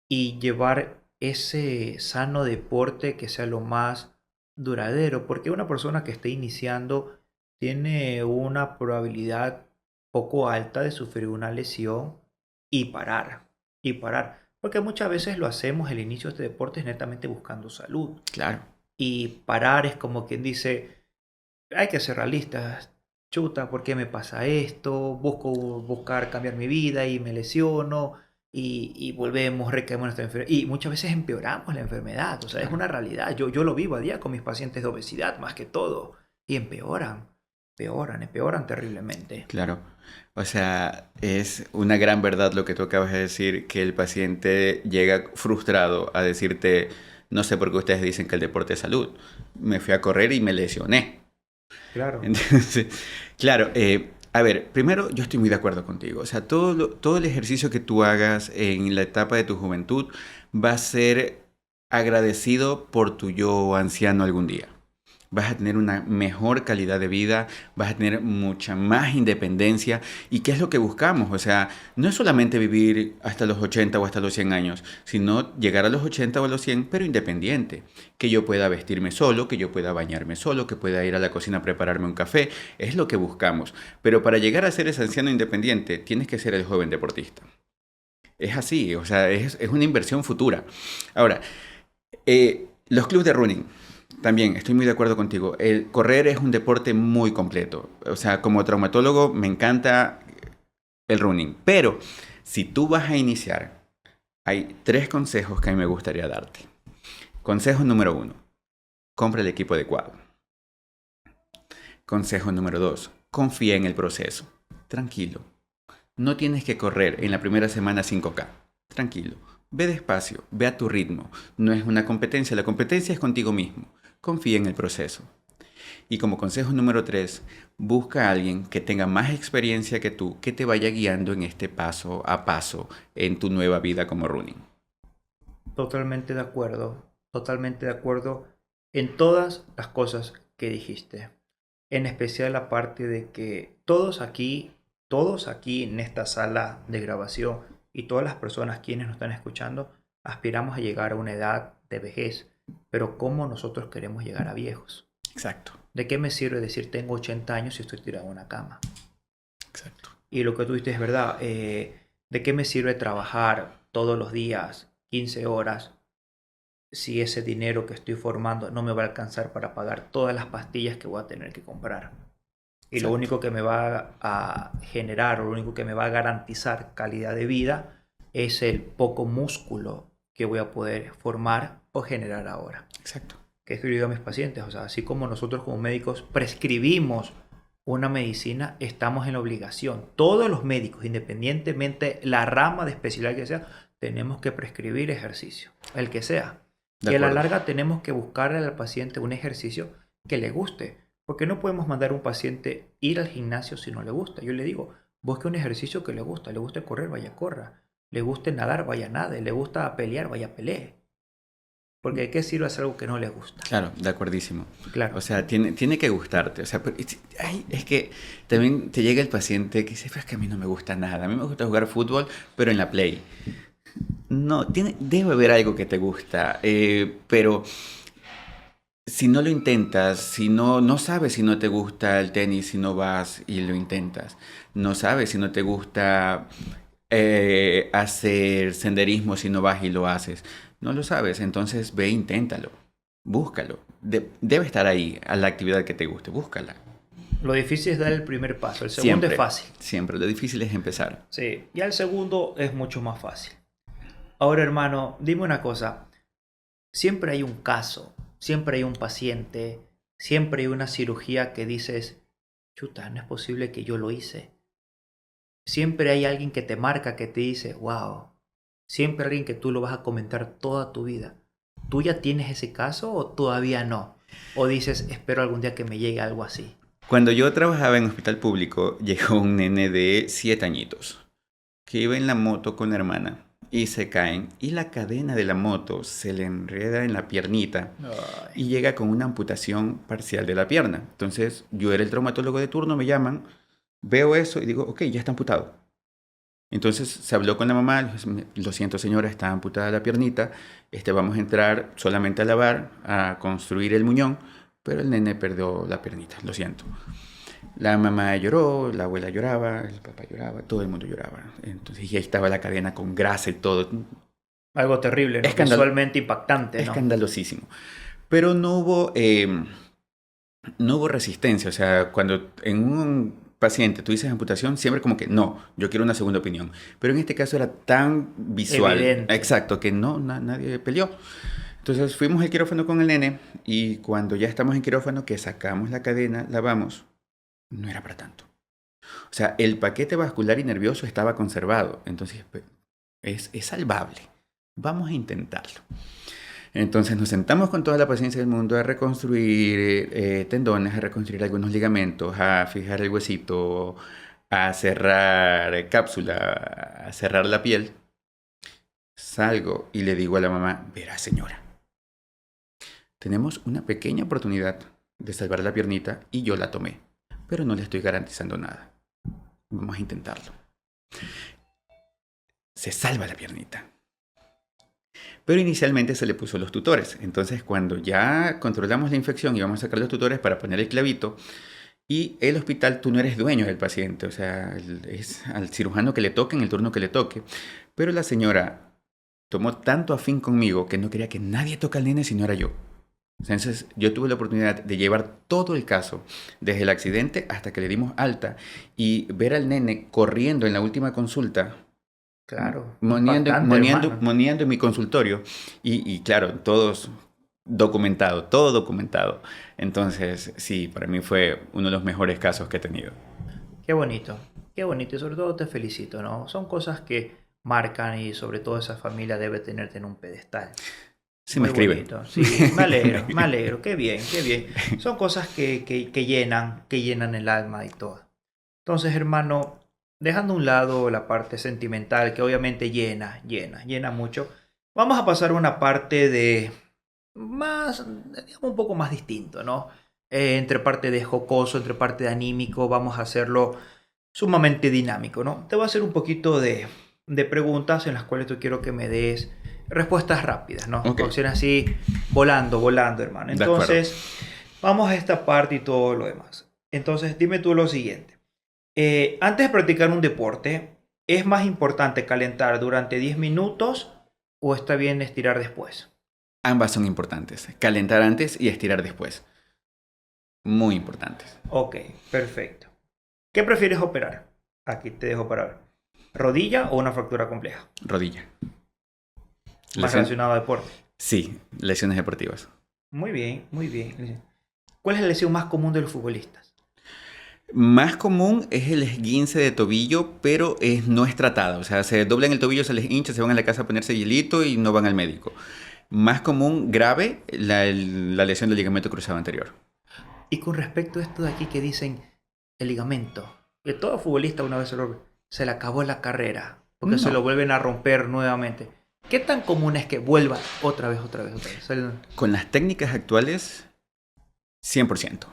y llevar ese sano deporte que sea lo más duradero? Porque una persona que esté iniciando tiene una probabilidad poco alta de sufrir una lesión y parar, y parar. Porque muchas veces lo hacemos el inicio de este deporte es netamente buscando salud. Claro, Y parar es como quien dice, hay que ser realistas. Chuta, ¿por qué me pasa esto? Busco buscar cambiar mi vida y me lesiono y volvemos, recaemos en nuestra enfermedad. Y muchas veces empeoramos la enfermedad. O sea, es claro, una realidad. Yo lo vivo a día con mis pacientes de obesidad más que todo. Y empeoran terriblemente. claro. O sea, es una gran verdad lo que tú acabas de decir, que el paciente llega frustrado a decirte, no sé por qué ustedes dicen que el deporte es salud. Me fui a correr y me lesioné. Claro, Entonces, claro, a ver, primero yo estoy muy de acuerdo contigo. O sea, todo el ejercicio que tú hagas en la etapa de tu juventud va a ser agradecido por tu yo anciano algún día. Vas a tener una mejor calidad de vida, vas a tener mucha más independencia. ¿Y qué es lo que buscamos? O sea, no es solamente vivir hasta los 80 o hasta los 100 años, sino llegar a los 80 o a los 100, pero independiente. Que yo pueda vestirme solo, que yo pueda bañarme solo, que pueda ir a la cocina a prepararme un café. Es lo que buscamos. Pero para llegar a ser ese anciano independiente, tienes que ser el joven deportista. Es así, o sea, es una inversión futura. Ahora, los clubes de running. También estoy muy de acuerdo contigo. El correr es un deporte muy completo. O sea, como traumatólogo me encanta el running. Pero si tú vas a iniciar, hay tres consejos que a mí me gustaría darte. Consejo número uno, compra el equipo adecuado. Consejo número dos, confía en el proceso. Tranquilo. No tienes que correr en la primera semana 5K. Tranquilo. Ve despacio, ve a tu ritmo. No es una competencia, la competencia es contigo mismo. Confía en el proceso. Y como consejo número 3, busca a alguien que tenga más experiencia que tú, que te vaya guiando en este paso a paso en tu nueva vida como running. totalmente de acuerdo en todas las cosas que dijiste. En especial la parte de que todos aquí en esta sala de grabación y todas las personas quienes nos están escuchando, aspiramos a llegar a una edad de vejez, pero ¿cómo nosotros queremos llegar a viejos? Exacto, ¿De qué me sirve decir tengo 80 años si estoy tirado en una cama? exacto. Y lo que tú dices es verdad. ¿De qué me sirve trabajar todos los días 15 horas si ese dinero que estoy formando no me va a alcanzar para pagar todas las pastillas que voy a tener que comprar? Y lo Exacto. único que me va a generar, o lo único que me va a garantizar calidad de vida es el poco músculo que voy a poder formar o generar ahora. Exacto. Que es que yo digo a mis pacientes, o sea, así como nosotros como médicos prescribimos una medicina, estamos en la obligación. Todos los médicos, independientemente la rama de especialidad que sea, tenemos que prescribir ejercicio, el que sea. De Y a la acuerdo. larga tenemos que buscarle al paciente un ejercicio que le guste, porque no podemos mandar a un paciente ir al gimnasio si no le gusta. Yo le digo, busque un ejercicio que le guste correr, vaya corra, le guste nadar, vaya nade, le gusta pelear, vaya pelee. Porque ¿de qué sirve hacer algo que no le gusta? Claro, de acuerdísimo. O Claro, sea, tiene que gustarte. O sea, es que también te llega el paciente que dice, "Pero es que a mí no me gusta nada. A mí me gusta jugar fútbol, pero en la Play." No, debe haber algo que te gusta, pero si no lo intentas, si no sabes si no te gusta el tenis, si no vas y lo intentas, no sabes si no te gusta hacer senderismo, si no vas y lo haces, no lo sabes, entonces ve, inténtalo, búscalo. Debe estar ahí a la actividad que te guste, búscala. lo difícil es dar el primer paso, el segundo es Siempre, fácil. siempre. Lo difícil es empezar. Sí, ya el segundo es mucho más fácil. Ahora, hermano, dime una cosa. Siempre hay un caso, siempre hay un paciente, siempre hay una cirugía que dices, chuta, no es posible que yo lo hice. Siempre hay alguien que te marca, que te dice, wow. Siempre hay alguien que tú lo vas a comentar toda tu vida. ¿Tú ya tienes ese caso o todavía no? ¿O dices, espero algún día que me llegue algo así? Cuando yo trabajaba en hospital público, llegó un nene de 7 añitos que iba en la moto con la hermana y se caen y la cadena de la moto se le enreda en la piernita Ay, y llega con una amputación parcial de la pierna. Entonces yo era el traumatólogo de turno, me llaman, veo eso y digo, ok, ya está amputado. Entonces se habló con la mamá, le dijo, lo siento señora, está amputada la piernita, vamos a entrar solamente a lavar, a construir el muñón, pero el nene perdió la piernita, lo siento. La mamá lloró, la abuela lloraba, el papá lloraba, todo el mundo lloraba. Entonces y ahí estaba la cadena con grasa y todo, algo terrible, ¿no? Visualmente impactante, ¿no? escandalosísimo. Pero no hubo resistencia, o sea, cuando en un paciente tú dices amputación, siempre como que no, yo quiero una segunda opinión. Pero en este caso era tan visual, Evidente. exacto, que no, nadie peleó. Entonces fuimos al quirófano con el nene y cuando ya estamos en quirófano, que sacamos la cadena, la vamos, no era para tanto. O sea, el paquete vascular y nervioso estaba conservado, entonces es salvable. Vamos a intentarlo. Entonces nos sentamos con toda la paciencia del mundo a reconstruir tendones, a reconstruir algunos ligamentos, a fijar el huesito, a cerrar cápsula, a cerrar la piel. Salgo y le digo a la mamá, verá señora, tenemos una pequeña oportunidad de salvar la piernita y yo la tomé, pero no le estoy garantizando nada. Vamos a intentarlo. Se salva la piernita. Pero inicialmente se le puso los tutores. Entonces, cuando ya controlamos la infección y vamos a sacar los tutores para poner el clavito, y el hospital, tú no eres dueño del paciente, o sea, es al cirujano que le toque en el turno que le toque. Pero la señora tomó tanto afín conmigo que no quería que nadie toque al nene si no era yo. Entonces, yo tuve la oportunidad de llevar todo el caso, desde el accidente hasta que le dimos alta, y ver al nene corriendo en la última consulta Claro, moneando, impactante, hermano. moneando en mi consultorio y claro, todos documentado, todo documentado. Entonces, sí, para mí fue uno de los mejores casos que he tenido. Qué bonito y sobre todo te felicito, ¿no? Son cosas que marcan y sobre todo esa familia debe tenerte en un pedestal. Sí me Muy escriben. bonito, sí, me alegro, qué bien, qué bien. Son cosas que llenan el alma y todo. Entonces, hermano, dejando a un lado la parte sentimental, que obviamente llena mucho, vamos a pasar a una parte de más, digamos, un poco más distinto, ¿no? Entre parte de jocoso, entre parte de anímico, vamos a hacerlo sumamente dinámico, ¿no? Te voy a hacer un poquito de preguntas en las cuales yo quiero que me des respuestas rápidas, ¿no? Ok. Opciones así, volando, hermano. De acuerdo. Entonces, vamos a esta parte y todo lo demás. Entonces, dime tú lo siguiente. Antes de practicar un deporte, ¿es más importante calentar durante 10 minutos o está bien estirar después? Ambas son importantes. Calentar antes y estirar después. Muy importantes. Ok, perfecto. ¿Qué prefieres operar? Aquí te dejo para ver. ¿Rodilla o una fractura compleja? Rodilla. Más relacionado a deporte. Sí, lesiones deportivas. Muy bien, muy bien. ¿Cuál es la lesión más común de los futbolistas? Más común es el esguince de tobillo, pero no es tratada. O sea, se doblan el tobillo, se les hincha, se van a la casa a ponerse hielito y no van al médico. Más común, grave, la lesión del ligamento cruzado anterior. Y con respecto a esto de aquí que dicen el ligamento, que todo futbolista una vez se le acabó la carrera, porque se No. lo vuelven a romper nuevamente. ¿Qué tan común es que vuelva otra vez? Con las técnicas actuales, 100%.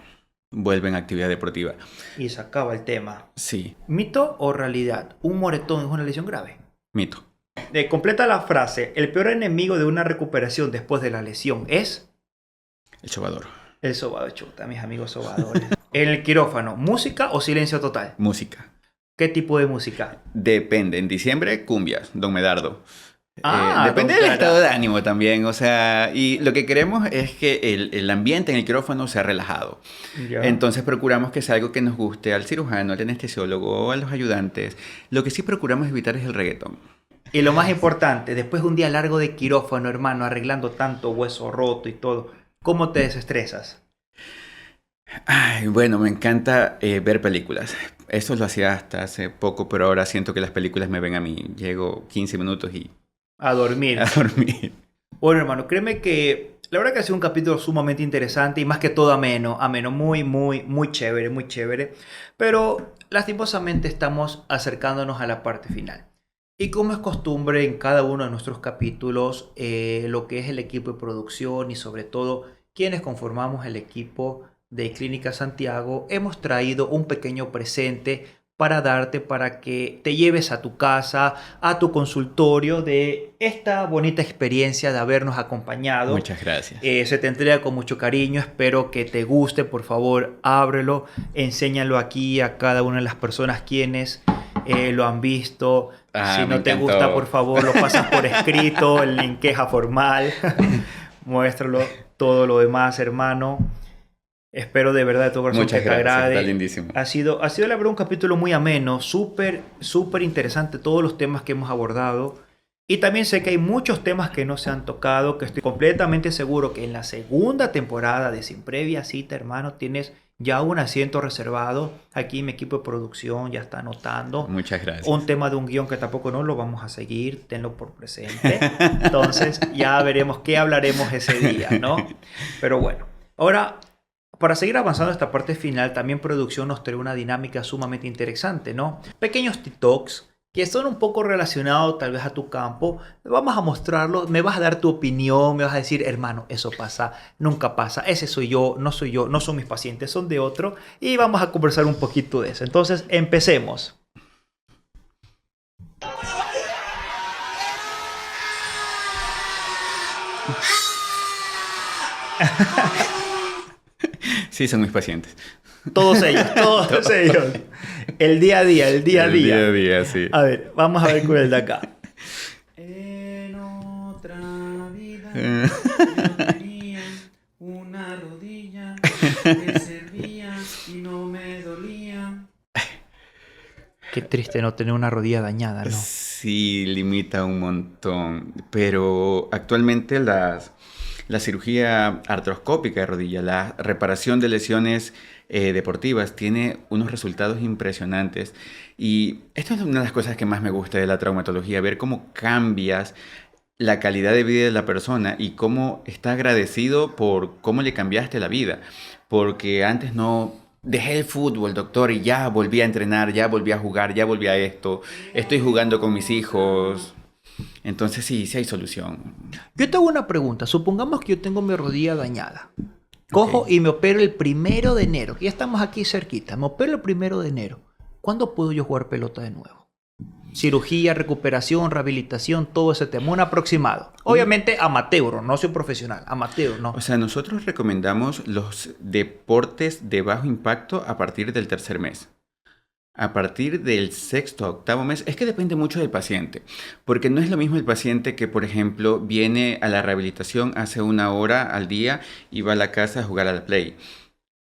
Vuelven a actividad deportiva. Y se acaba el tema. Sí, ¿Mito o realidad? ¿Un moretón es una lesión grave? mito. Completa la frase. El peor enemigo de una recuperación después de la lesión es El sobador. el sobado. Chuta, mis amigos sobadores. En el quirófano, ¿música o silencio total? Música. ¿Qué tipo de música? Depende. En diciembre, cumbias, Don Medardo. Ah, Depende don del Cara. estado de ánimo también. O sea, y lo que queremos es que el ambiente en el quirófano sea relajado. Ya. Entonces procuramos que sea algo que nos guste al cirujano, al anestesiólogo, a los ayudantes. Lo que sí procuramos evitar es el reggaetón. Y lo más importante, después de un día largo de quirófano, hermano, arreglando tanto hueso roto y todo, ¿cómo te desestresas? Ay, bueno, me encanta ver películas. Eso lo hacía hasta hace poco, pero ahora siento que las películas me ven a mí. Llego 15 minutos y A dormir. a dormir. Bueno, hermano, créeme que la verdad que ha sido un capítulo sumamente interesante y más que todo ameno, ameno, muy, muy, muy chévere, muy chévere. Pero lastimosamente estamos acercándonos a la parte final. Y como es costumbre en cada uno de nuestros capítulos, lo que es el equipo de producción y sobre todo quienes conformamos el equipo de Clínica Santiago, hemos traído un pequeño presente para darte para que te lleves a tu casa, a tu consultorio de esta bonita experiencia de habernos acompañado. Muchas gracias. Se te entrega con mucho cariño, espero que te guste, por favor, ábrelo, enséñalo aquí a cada una de las personas quienes lo han visto. Si Me no te encantó. gusta, por favor, lo pasas por escrito, en queja formal. Muéstralo, todo lo demás, hermano. Espero de verdad de todo corazón que Muchas te gracias, agrade. está lindísimo. Ha sido la verdad un capítulo muy ameno, súper, súper interesante todos los temas que hemos abordado. Y también sé que hay muchos temas que no se han tocado, que estoy completamente seguro que en la segunda temporada de Sin Previa Cita, hermano, tienes ya un asiento reservado. Aquí mi equipo de producción ya está anotando. Muchas gracias. Un tema de un guión que tampoco no lo vamos a seguir, tenlo por presente. Entonces ya veremos qué hablaremos ese día, ¿no? Pero bueno, ahora, para seguir avanzando esta parte final, también producción nos trae una dinámica sumamente interesante, ¿no? Pequeños TikToks que son un poco relacionados tal vez a tu campo. Vamos a mostrarlo, me vas a dar tu opinión, me vas a decir, hermano, eso pasa, nunca pasa, ese soy yo, no son mis pacientes, son de otro. Y vamos a conversar un poquito de eso. Entonces, empecemos. Sí, son mis pacientes. Todos ellos. El día a día, el día a día. El día a día, sí. A ver, vamos a ver con el de acá. En otra vida yo tenía una rodilla que servía y no me dolía. Qué triste no tener una rodilla dañada, ¿no? Sí, limita un montón. Pero actualmente la cirugía artroscópica de rodilla, la reparación de lesiones deportivas, tiene unos resultados impresionantes. Y esto es una de las cosas que más me gusta de la traumatología, ver cómo cambias la calidad de vida de la persona y cómo está agradecido por cómo le cambiaste la vida. Porque antes no... Dejé el fútbol, doctor, y ya volví a entrenar, ya volví a jugar, ya volví a esto. Estoy jugando con mis hijos. Entonces sí hay solución. Yo te hago una pregunta. Supongamos que yo tengo mi rodilla dañada. Cojo y me opero el 1 de enero. Ya estamos aquí cerquita. Me opero el 1 de enero. ¿Cuándo puedo yo jugar pelota de nuevo? Cirugía, recuperación, rehabilitación, todo ese tema. Un aproximado. Obviamente amateur, no soy profesional. Amateur, ¿no? O sea, nosotros recomendamos los deportes de bajo impacto a partir del 3er mes. A partir del 6º a 8º mes, es que depende mucho del paciente, porque no es lo mismo el paciente que, por ejemplo, viene a la rehabilitación, hace 1 hora al día y va a la casa a jugar al play.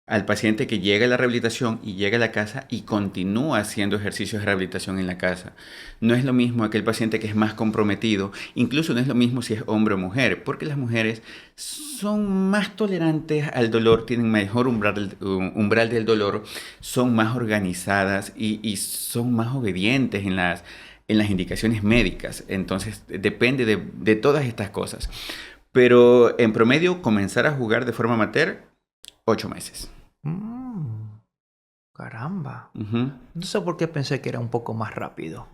Al paciente que llega a la rehabilitación y llega a la casa y continúa haciendo ejercicios de rehabilitación en la casa. No es lo mismo aquel paciente que es más comprometido, incluso no es lo mismo si es hombre o mujer, porque las mujeres son más tolerantes al dolor, tienen mejor umbral del dolor, son más organizadas y son más obedientes en las indicaciones médicas. Entonces depende de todas estas cosas. Pero en promedio, comenzar a jugar de forma amateur, 8 meses. Caramba. Uh-huh. No sé por qué pensé que era un poco más rápido.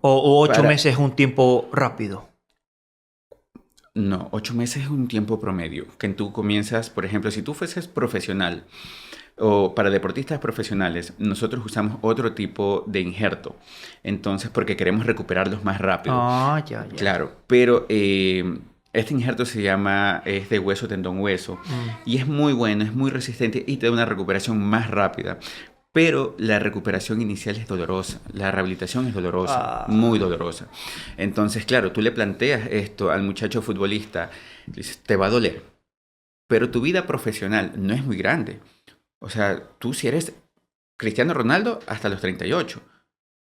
O 8 meses es un tiempo rápido. No, 8 meses es un tiempo promedio. Que tú comienzas, por ejemplo, si tú fueses profesional o para deportistas profesionales, nosotros usamos otro tipo de injerto. Entonces, porque queremos recuperarlos más rápido. Ah, ya. Claro, pero este injerto es de hueso, tendón, hueso. Y es muy bueno, es muy resistente y te da una recuperación más rápida. Pero la recuperación inicial es dolorosa. La rehabilitación es dolorosa, muy dolorosa. Entonces, claro, tú le planteas esto al muchacho futbolista, le dices, te va a doler. Pero tu vida profesional no es muy grande. O sea, tú si eres Cristiano Ronaldo, hasta los 38.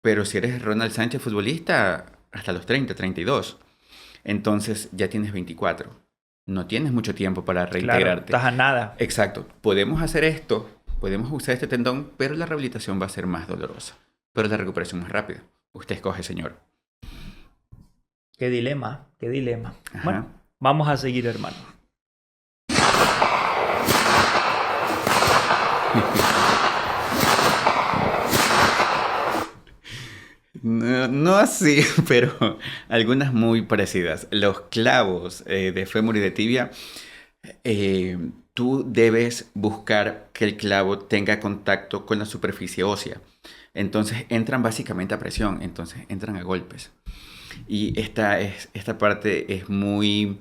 Pero si eres Ronald Sánchez futbolista, hasta los 30, 32. Entonces ya tienes 24. No tienes mucho tiempo para reintegrarte. Claro, estás a nada. Exacto. Podemos hacer esto, podemos usar este tendón, pero la rehabilitación va a ser más dolorosa. Pero la recuperación más rápida. Usted escoge, señor. Qué dilema, qué dilema. Ajá. Bueno, vamos a seguir, hermano. No, no así, pero algunas muy parecidas. Los clavos de fémur y de tibia, tú debes buscar que el clavo tenga contacto con la superficie ósea. Entonces entran básicamente a presión, entonces entran a golpes. Y esta parte es muy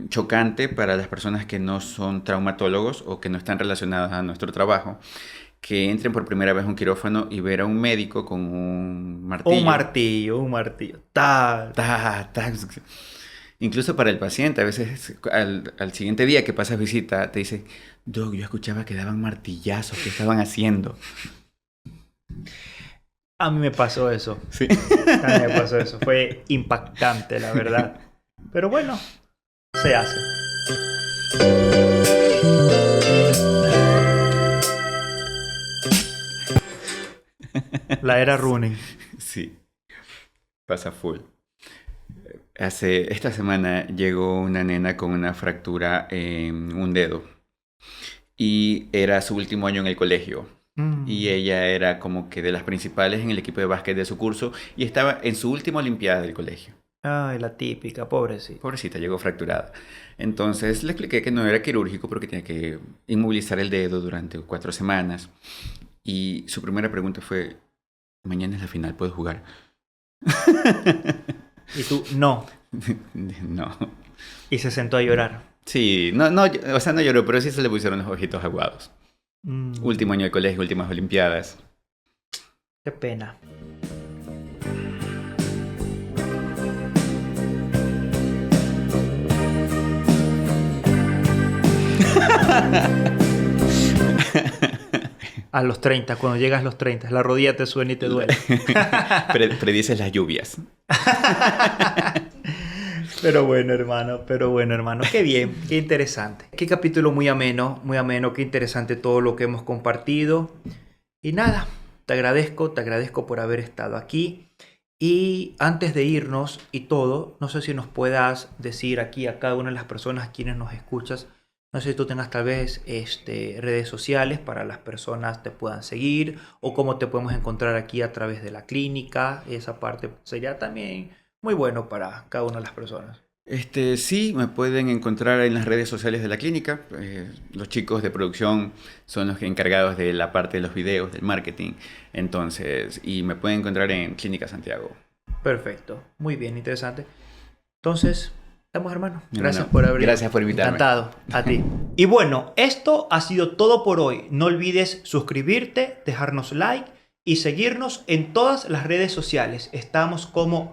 chocante para las personas que no son traumatólogos o que no están relacionadas a nuestro trabajo, que entren por primera vez a un quirófano y ver a un médico con un martillo. Un martillo. Tal. Ta, ta. Incluso para el paciente, a veces al siguiente día que pasas visita, te dice, Doc, yo escuchaba que daban martillazos, ¿qué estaban haciendo? A mí me pasó eso. Sí. A mí me pasó eso. Fue impactante, la verdad. Pero bueno, se hace. La era running. Sí, pasa full. Esta semana llegó una nena con una fractura en un dedo y era su último año en el colegio. Y ella era como que de las principales en el equipo de básquet de su curso y estaba en su última olimpiada del colegio. Ay, la típica, pobrecita. Pobrecita, llegó fracturada. Entonces le expliqué que no era quirúrgico porque tenía que inmovilizar el dedo durante 4 semanas. Y su primera pregunta fue, mañana es la final, ¿puedo jugar? Y tú, no. No. Y se sentó a llorar. Sí, no, o sea, no lloró, pero sí se le pusieron los ojitos aguados. Último año de colegio, últimas olimpiadas. Qué pena. A los 30, cuando llegas a los 30, la rodilla te suena y te duele. Predices las lluvias. Pero bueno, hermano. Qué bien, qué interesante. Qué capítulo muy ameno, qué interesante todo lo que hemos compartido. Y nada, te agradezco por haber estado aquí. Y antes de irnos y todo, no sé si nos puedas decir aquí a cada una de las personas a quienes nos escuchas, no sé si tú tengas tal vez redes sociales para las personas te puedan seguir o cómo te podemos encontrar aquí a través de la clínica. Esa parte sería también muy bueno para cada una de las personas. Sí, me pueden encontrar en las redes sociales de la clínica. Los chicos de producción son los encargados de la parte de los videos, del marketing. Entonces, y me pueden encontrar en Clínica Santiago. Perfecto, muy bien, interesante. Entonces, estamos, hermano. Gracias Por invitarme. Encantado, a ti. Y bueno, esto ha sido todo por hoy. No olvides suscribirte, dejarnos like y seguirnos en todas las redes sociales. Estamos como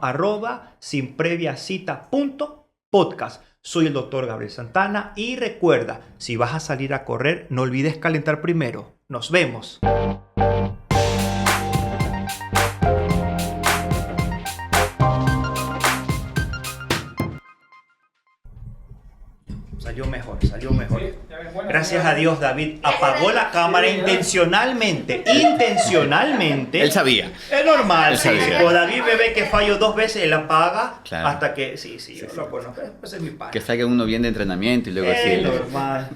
@sinpreviacita.podcast. Soy el doctor Gabriel Santana y recuerda, si vas a salir a correr, no olvides calentar primero. Nos vemos. Salió mejor. Gracias a Dios, David apagó la cámara intencionalmente. Él sabía. Es normal, Él sí. sabía. O David bebé que fallo 2 veces, él apaga Claro. hasta que... Sí, yo lo conozco. Ese es mi padre. Que salga uno bien de entrenamiento y luego así. Es normal.